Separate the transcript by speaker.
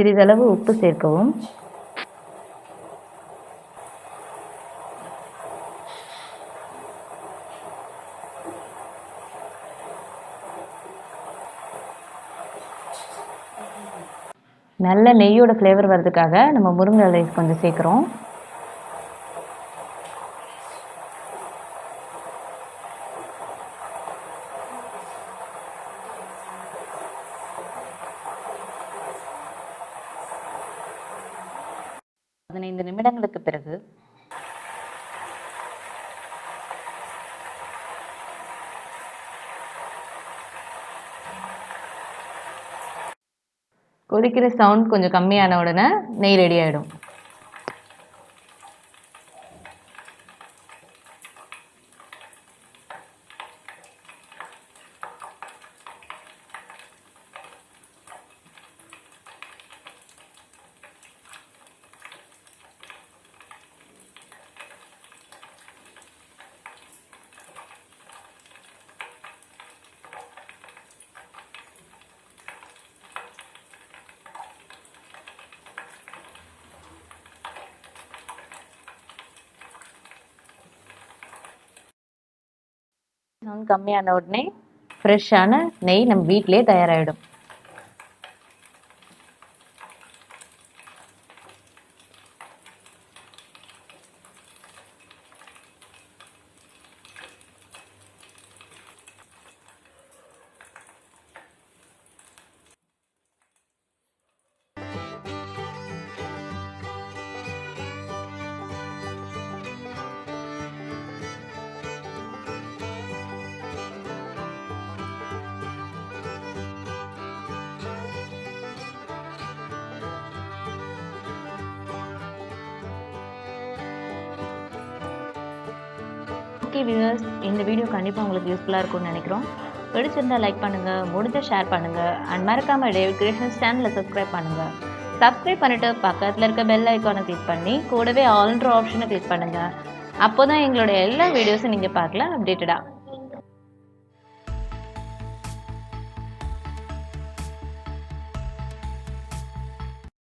Speaker 1: சிறிதளவு உப்பு சேர்க்கவும். நல்ல நெய்யோட ஃப்ளேவர் வர்றதுக்காக நம்ம முருங்கை இலை கொஞ்சம் சேர்க்குறோம். பதினைந்து நிமிடங்களுக்கு பிறகு கொதிக்கிற சவுண்ட் கொஞ்சம் கம்மியான உடனே நெய் ரெடி ஆகிடும். சவுண்ட் கம்மியான உடனே ஃப்ரெஷ்ஷான நெய் நம்ம வீட்டிலே தயாராகிடும். ஓகே வியூவர்ஸ், இந்த வீடியோ கண்டிப்பாக உங்களுக்கு யூஸ்ஃபுல்லாக இருக்கும்னு நினைக்கிறோம். பிடிச்சிருந்தா லைக் பண்ணுங்கள், முடிஞ்ச ஷேர் பண்ணுங்கள், அண்ட் மறக்காமல் டேவிட் கிரியேஷன்ஸ் சேனலை சப்ஸ்கிரைப் பண்ணுங்கள். சப்ஸ்கிரைப் பண்ணிவிட்டு பக்கத்தில் இருக்க பெல் ஐக்கானை கிளிக் பண்ணி கூடவே ஆல்ன்ற ஆப்ஷனை கிளிக் பண்ணுங்கள். அப்போ தான் எங்களோட எல்லா வீடியோஸும் நீங்கள் பார்க்கலாம் அப்டேட்டடாக.